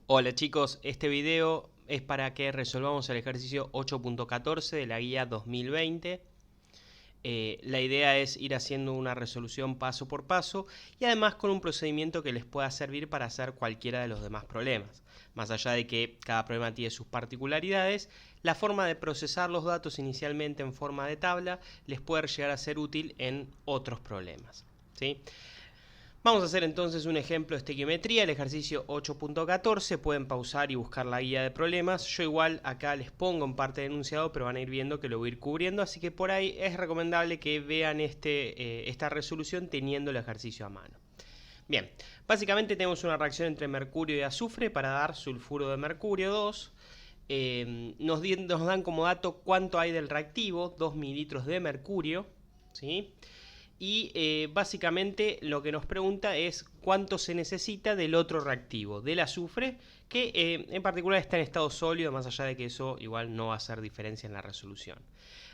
Hola chicos, este video es para que resolvamos el ejercicio 8.14 de la guía 2020. La idea es ir haciendo una resolución paso por paso y además con un procedimiento que les pueda servir para hacer cualquiera de los demás problemas. Más allá de que cada problema tiene sus particularidades, la forma de procesar los datos inicialmente en forma de tabla les puede llegar a ser útil en otros problemas, ¿sí? Vamos a hacer entonces un ejemplo de estequiometría, el ejercicio 8.14, pueden pausar y buscar la guía de problemas. Yo igual acá les pongo en parte de enunciado, pero van a ir viendo que lo voy a ir cubriendo, así que por ahí es recomendable que vean esta resolución teniendo el ejercicio a mano. Bien, básicamente tenemos una reacción entre mercurio y azufre para dar sulfuro de mercurio 2. Nos dan como dato cuánto hay del reactivo, 2 mililitros de mercurio, ¿sí? Y básicamente lo que nos pregunta es cuánto se necesita del otro reactivo, del azufre, que en particular está en estado sólido, más allá de que eso igual no va a hacer diferencia en la resolución.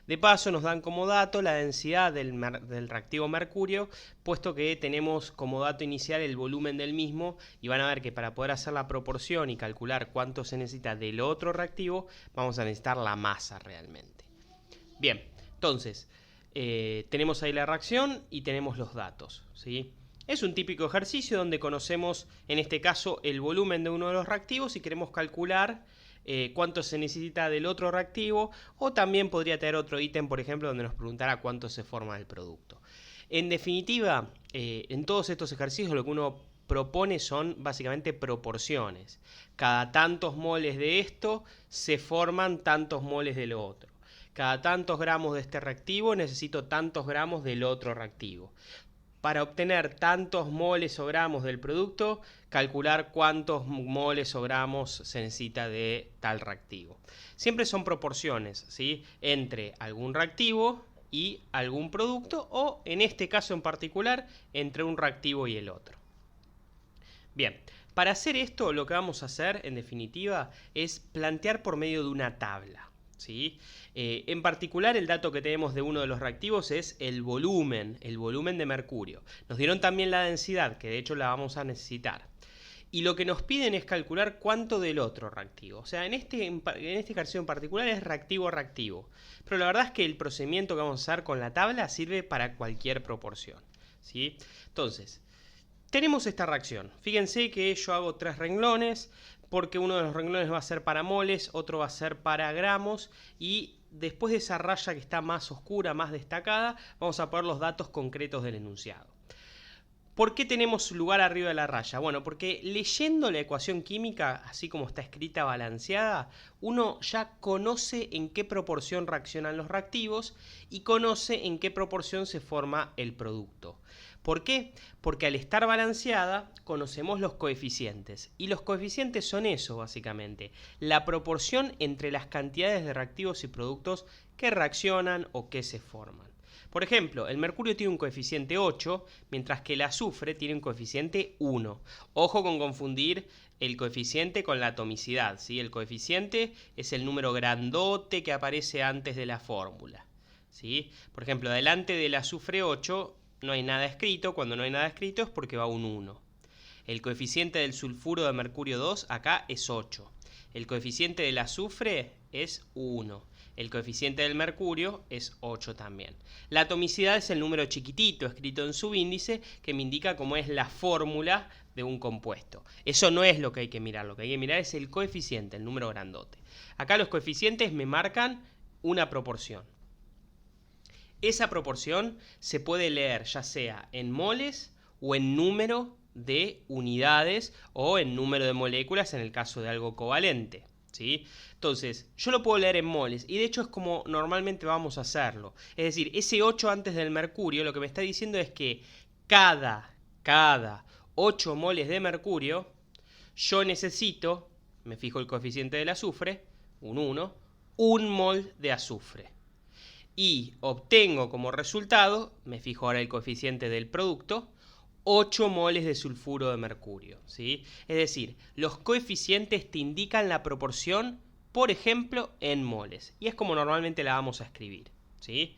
De paso nos dan como dato la densidad del reactivo mercurio, puesto que tenemos como dato inicial el volumen del mismo, y van a ver que para poder hacer la proporción y calcular cuánto se necesita del otro reactivo, vamos a necesitar la masa realmente. Bien, entonces tenemos ahí la reacción y tenemos los datos, ¿sí? Es un típico ejercicio donde conocemos, en este caso, el volumen de uno de los reactivos y queremos calcular cuánto se necesita del otro reactivo, o también podría tener otro ítem, por ejemplo, donde nos preguntara cuánto se forma el producto. En definitiva, en todos estos ejercicios lo que uno propone son básicamente proporciones. Cada tantos moles de esto se forman tantos moles de lo otro. Cada tantos gramos de este reactivo necesito tantos gramos del otro reactivo. Para obtener tantos moles o gramos del producto, calcular cuántos moles o gramos se necesita de tal reactivo. Siempre son proporciones, ¿sí? Entre algún reactivo y algún producto, o en este caso en particular, entre un reactivo y el otro. Bien, para hacer esto lo que vamos a hacer en definitiva es plantear por medio de una tabla, ¿sí? En particular el dato que tenemos de uno de los reactivos es el volumen de mercurio. Nos dieron también la densidad, que de hecho la vamos a necesitar. Y lo que nos piden es calcular cuánto del otro reactivo. O sea, en este ejercicio en particular es reactivo-reactivo. Pero la verdad es que el procedimiento que vamos a hacer con la tabla sirve para cualquier proporción, ¿sí? Entonces, tenemos esta reacción. Fíjense que yo hago 3 renglones, porque uno de los renglones va a ser para moles, otro va a ser para gramos, y después de esa raya que está más oscura, más destacada, vamos a poner los datos concretos del enunciado. ¿Por qué tenemos lugar arriba de la raya? Bueno, porque leyendo la ecuación química, así como está escrita balanceada, uno ya conoce en qué proporción reaccionan los reactivos y conoce en qué proporción se forma el producto. ¿Por qué? Porque al estar balanceada conocemos los coeficientes. Y los coeficientes son eso, básicamente. La proporción entre las cantidades de reactivos y productos que reaccionan o que se forman. Por ejemplo, el mercurio tiene un coeficiente 8, mientras que el azufre tiene un coeficiente 1. Ojo con confundir el coeficiente con la atomicidad, ¿sí? El coeficiente es el número grandote que aparece antes de la fórmula, ¿sí? Por ejemplo, delante del azufre 8 no hay nada escrito. Cuando no hay nada escrito es porque va un 1. El coeficiente del sulfuro de mercurio 2 acá es 8. El coeficiente del azufre es 1. El coeficiente del mercurio es 8 también. La atomicidad es el número chiquitito escrito en subíndice que me indica cómo es la fórmula de un compuesto. Eso no es lo que hay que mirar. Lo que hay que mirar es el coeficiente, el número grandote. Acá los coeficientes me marcan una proporción. Esa proporción se puede leer ya sea en moles o en número de unidades o en número de moléculas en el caso de algo covalente, ¿sí? Entonces, yo lo puedo leer en moles y de hecho es como normalmente vamos a hacerlo. Es decir, ese 8 antes del mercurio lo que me está diciendo es que cada 8 moles de mercurio yo necesito, me fijo el coeficiente del azufre, un 1, un mol de azufre. Y obtengo como resultado, me fijo ahora el coeficiente del producto, 8 moles de sulfuro de mercurio, ¿sí? Es decir, los coeficientes te indican la proporción, por ejemplo, en moles. Y es como normalmente la vamos a escribir, ¿sí?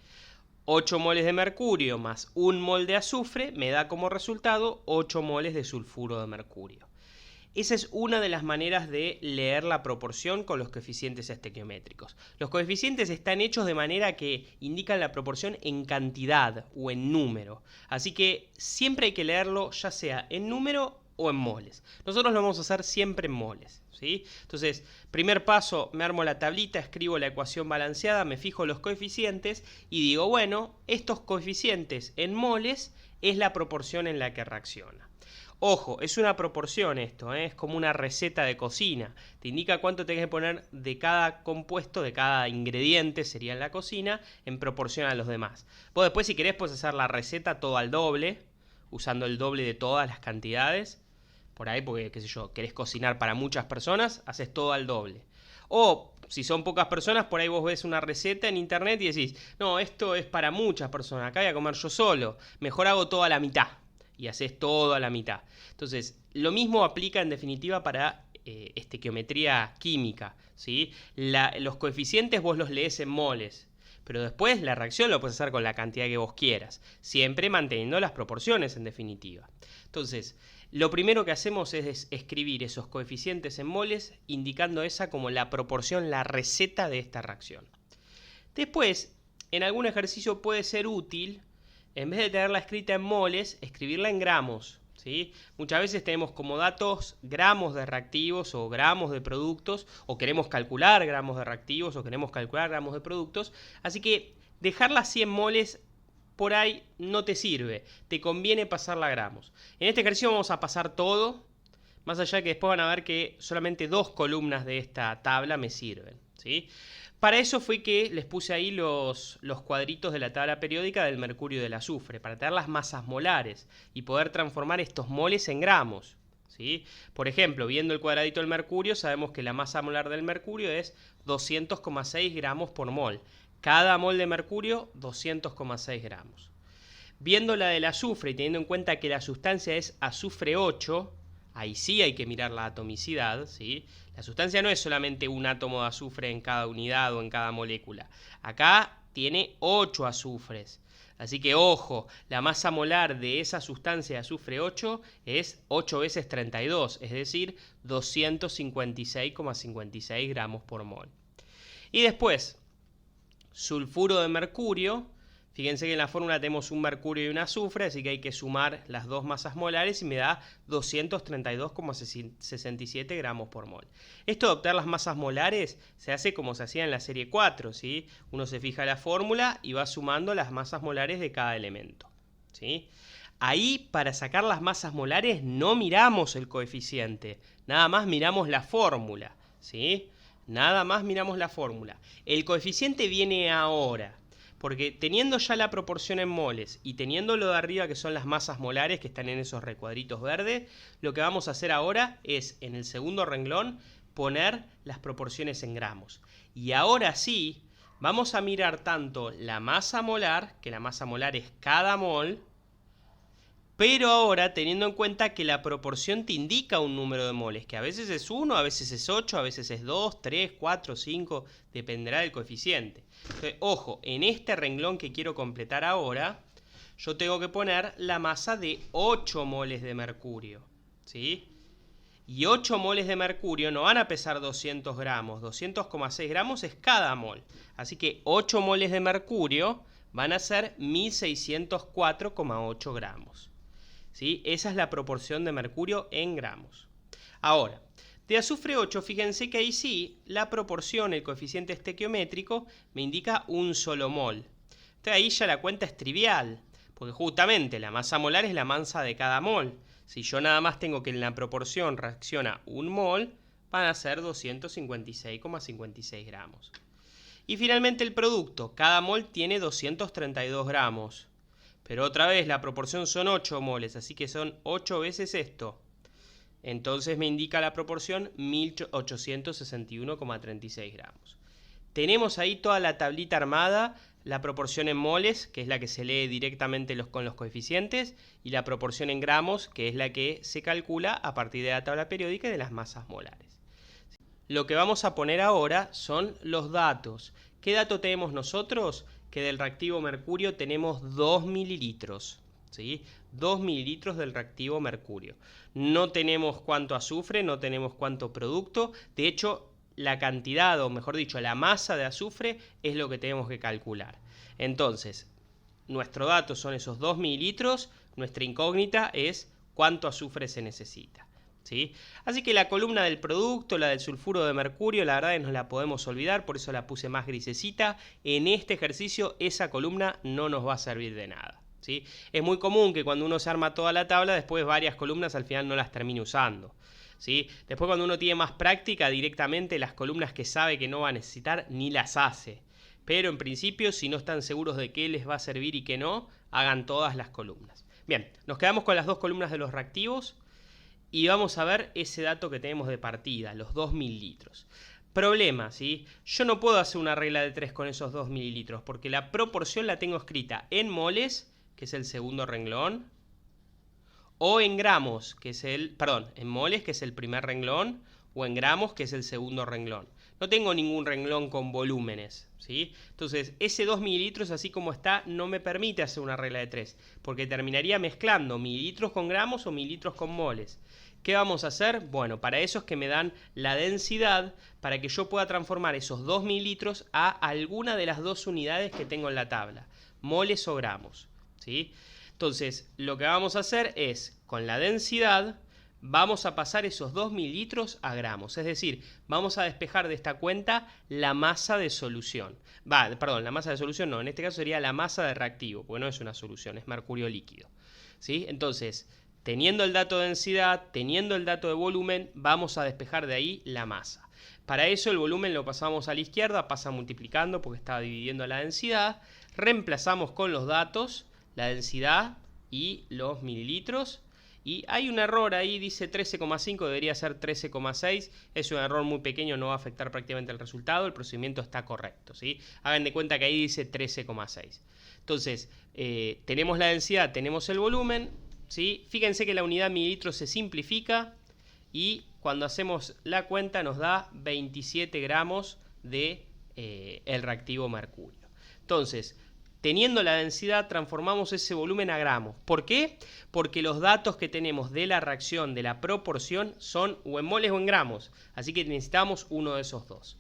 8 moles de mercurio más 1 mol de azufre me da como resultado 8 moles de sulfuro de mercurio. Esa es una de las maneras de leer la proporción con los coeficientes estequiométricos. Los coeficientes están hechos de manera que indican la proporción en cantidad o en número. Así que siempre hay que leerlo ya sea en número o en moles. Nosotros lo vamos a hacer siempre en moles, ¿sí? Entonces, primer paso, me armo la tablita, escribo la ecuación balanceada, me fijo los coeficientes y digo, bueno, estos coeficientes en moles es la proporción en la que reacciona. Ojo, es una proporción esto, ¿eh? Es como una receta de cocina. Te indica cuánto tenés que poner de cada compuesto, de cada ingrediente, sería en la cocina, en proporción a los demás. Vos después, si querés, puedes hacer la receta todo al doble, usando el doble de todas las cantidades. Por ahí, porque, qué sé yo, querés cocinar para muchas personas, haces todo al doble. O, si son pocas personas, por ahí vos ves una receta en internet y decís, no, esto es para muchas personas, acá voy a comer yo solo, mejor hago todo a la mitad. Y haces todo a la mitad. Entonces, lo mismo aplica en definitiva para estequiometría química, ¿sí? Los coeficientes vos los lees en moles, pero después la reacción lo puedes hacer con la cantidad que vos quieras, siempre manteniendo las proporciones en definitiva. Entonces, lo primero que hacemos es escribir esos coeficientes en moles, indicando esa como la proporción, la receta de esta reacción. Después, en algún ejercicio puede ser útil, en vez de tenerla escrita en moles, escribirla en gramos, ¿sí? Muchas veces tenemos como datos gramos de reactivos o gramos de productos, o queremos calcular gramos de reactivos o queremos calcular gramos de productos, así que dejarla así en moles por ahí no te sirve, te conviene pasarla a gramos. En este ejercicio vamos a pasar todo, más allá de que después van a ver que solamente 2 columnas de esta tabla me sirven, ¿sí? Para eso fue que les puse ahí los cuadritos de la tabla periódica del mercurio y del azufre, para tener las masas molares y poder transformar estos moles en gramos, ¿sí? Por ejemplo, viendo el cuadradito del mercurio, sabemos que la masa molar del mercurio es 200,6 gramos por mol. Cada mol de mercurio, 200,6 gramos. Viendo la del azufre y teniendo en cuenta que la sustancia es azufre 8, ahí sí hay que mirar la atomicidad, ¿sí? La sustancia no es solamente un átomo de azufre en cada unidad o en cada molécula. Acá tiene 8 azufres. Así que ojo, la masa molar de esa sustancia de azufre 8 es 8 veces 32, es decir, 256,56 gramos por mol. Y después, sulfuro de mercurio. Fíjense que en la fórmula tenemos un mercurio y un azufre, así que hay que sumar las dos masas molares y me da 232,67 gramos por mol. Esto de obtener las masas molares se hace como se hacía en la serie 4, ¿sí? Uno se fija la fórmula y va sumando las masas molares de cada elemento, ¿sí? Ahí, para sacar las masas molares, no miramos el coeficiente, nada más miramos la fórmula, ¿sí? Nada más miramos la fórmula. El coeficiente viene ahora. Porque teniendo ya la proporción en moles y teniendo lo de arriba que son las masas molares que están en esos recuadritos verdes, lo que vamos a hacer ahora es, en el segundo renglón, poner las proporciones en gramos. Y ahora sí, vamos a mirar tanto la masa molar, que la masa molar es cada mol, pero ahora teniendo en cuenta que la proporción te indica un número de moles, que a veces es 1, a veces es 8, a veces es 2, 3, 4, 5, dependerá del coeficiente. Entonces, ojo, en este renglón que quiero completar ahora, yo tengo que poner la masa de 8 moles de mercurio, ¿sí? Y 8 moles de mercurio no van a pesar 200 gramos, 200,6 gramos es cada mol. Así que 8 moles de mercurio van a ser 1604,8 gramos. ¿Sí? Esa es la proporción de mercurio en gramos. Ahora, de azufre 8, fíjense que ahí sí, la proporción, el coeficiente estequiométrico, me indica un solo mol. Entonces ahí ya la cuenta es trivial, porque justamente la masa molar es la masa de cada mol. Si yo nada más tengo que en la proporción reacciona un mol, van a ser 256,56 gramos. Y finalmente el producto, cada mol tiene 232 gramos. Pero otra vez la proporción son 8 moles, así que son 8 veces esto. Entonces me indica la proporción 1861,36 gramos. Tenemos ahí toda la tablita armada, la proporción en moles, que es la que se lee directamente con los coeficientes, y la proporción en gramos, que es la que se calcula a partir de la tabla periódica y de las masas molares. Lo que vamos a poner ahora son los datos. ¿Qué dato tenemos nosotros? Que del reactivo mercurio tenemos 2 mililitros, ¿sí? 2 mililitros del reactivo mercurio. No tenemos cuánto azufre, no tenemos cuánto producto. De hecho, la cantidad, o mejor dicho, la masa de azufre es lo que tenemos que calcular. Entonces, nuestro dato son esos 2 mililitros. Nuestra incógnita es cuánto azufre se necesita, ¿sí? Así que la columna del producto, la del sulfuro de mercurio, la verdad es que nos la podemos olvidar, por eso la puse más grisecita. En este ejercicio esa columna no nos va a servir de nada, ¿sí? Es muy común que cuando uno se arma toda la tabla, después varias columnas al final no las termine usando, ¿sí? Después cuando uno tiene más práctica, directamente las columnas que sabe que no va a necesitar ni las hace. Pero en principio, si no están seguros de qué les va a servir y qué no, hagan todas las columnas. Bien, nos quedamos con las dos columnas de los reactivos y vamos a ver ese dato que tenemos de partida, los 2 mililitros. Problema, ¿sí? Yo no puedo hacer una regla de 3 con esos 2 mililitros porque la proporción la tengo escrita en moles, que es el segundo renglón, o en gramos, que es en moles, que es el primer renglón, o en gramos, que es el segundo renglón. No tengo ningún renglón con volúmenes, ¿sí? Entonces, ese 2 mililitros, así como está, no me permite hacer una regla de 3, porque terminaría mezclando mililitros con gramos o mililitros con moles. ¿Qué vamos a hacer? Bueno, para eso es que me dan la densidad, para que yo pueda transformar esos 2 mililitros a alguna de las dos unidades que tengo en la tabla, moles o gramos, ¿sí? Entonces, lo que vamos a hacer es, con la densidad, vamos a pasar esos 2 mililitros a gramos. Es decir, vamos a despejar de esta cuenta la masa de solución. La masa de solución no, en este caso sería la masa de reactivo, porque no es una solución, es mercurio líquido, ¿sí? Entonces, teniendo el dato de densidad, teniendo el dato de volumen, vamos a despejar de ahí la masa. Para eso el volumen lo pasamos a la izquierda, pasa multiplicando porque está dividiendo la densidad. Reemplazamos con los datos la densidad y los mililitros. Y hay un error ahí, dice 13,5, debería ser 13,6. Es un error muy pequeño, no va a afectar prácticamente el resultado. El procedimiento está correcto, ¿sí? Hagan de cuenta que ahí dice 13,6. Entonces, tenemos la densidad, tenemos el volumen, ¿sí? Fíjense que la unidad mililitros se simplifica y cuando hacemos la cuenta nos da 27 gramos de el reactivo mercurio. Entonces, teniendo la densidad, transformamos ese volumen a gramos. ¿Por qué? Porque los datos que tenemos de la reacción, de la proporción, son o en moles o en gramos. Así que necesitamos uno de esos dos,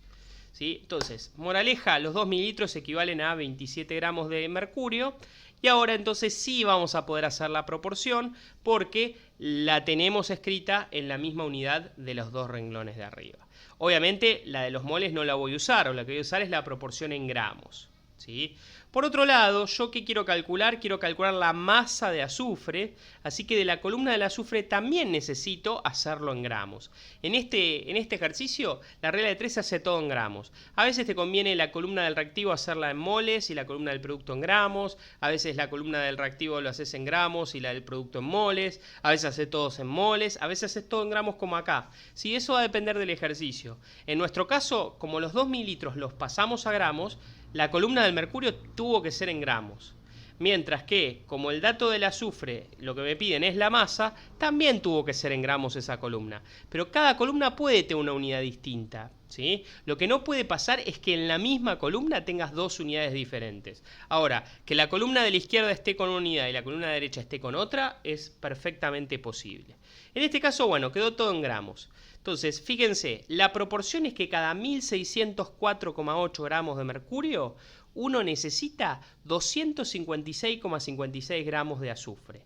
¿sí? Entonces, moraleja, los 2 mililitros equivalen a 27 gramos de mercurio. Y ahora entonces sí vamos a poder hacer la proporción porque la tenemos escrita en la misma unidad de los dos renglones de arriba. Obviamente la de los moles no la voy a usar, o la que voy a usar es la proporción en gramos, ¿sí? Por otro lado, ¿yo qué quiero calcular? Quiero calcular la masa de azufre, así que de la columna del azufre también necesito hacerlo en gramos. En este ejercicio, la regla de 3 se hace todo en gramos. A veces te conviene la columna del reactivo hacerla en moles y la columna del producto en gramos. A veces la columna del reactivo lo haces en gramos y la del producto en moles. A veces haces todos en moles. A veces haces todo en gramos como acá. Sí, eso va a depender del ejercicio. En nuestro caso, como los 2 mililitros los pasamos a gramos, la columna del mercurio tuvo que ser en gramos. Mientras que, como el dato del azufre, lo que me piden es la masa, también tuvo que ser en gramos esa columna. Pero cada columna puede tener una unidad distinta, ¿sí? Lo que no puede pasar es que en la misma columna tengas dos unidades diferentes. Ahora, que la columna de la izquierda esté con una unidad y la columna de la derecha esté con otra, es perfectamente posible. En este caso, bueno, quedó todo en gramos. Entonces, fíjense, la proporción es que cada 1604,8 gramos de mercurio, uno necesita 256,56 gramos de azufre.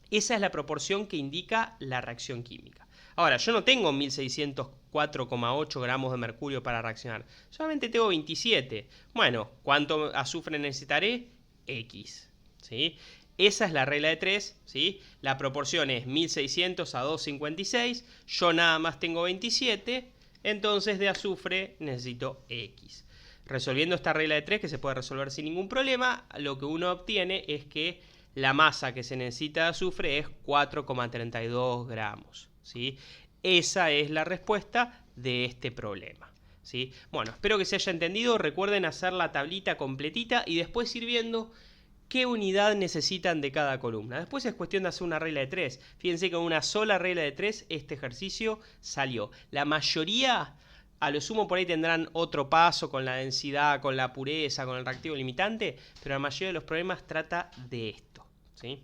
Esa es la proporción que indica la reacción química. Ahora, yo no tengo 1604,8 gramos de mercurio para reaccionar, solamente tengo 27. Bueno, ¿cuánto azufre necesitaré? X, ¿sí? Esa es la regla de 3, ¿sí? La proporción es 1600 a 256, yo nada más tengo 27, entonces de azufre necesito X. Resolviendo esta regla de 3, que se puede resolver sin ningún problema, lo que uno obtiene es que la masa que se necesita de azufre es 4,32 gramos, ¿sí? Esa es la respuesta de este problema, ¿sí? Bueno, espero que se haya entendido. Recuerden hacer la tablita completita y después ir viendo qué unidad necesitan de cada columna. Después es cuestión de hacer una regla de 3. Fíjense que con una sola regla de 3 este ejercicio salió. La mayoría, a lo sumo por ahí tendrán otro paso con la densidad, con la pureza, con el reactivo limitante, pero la mayoría de los problemas trata de esto, ¿sí?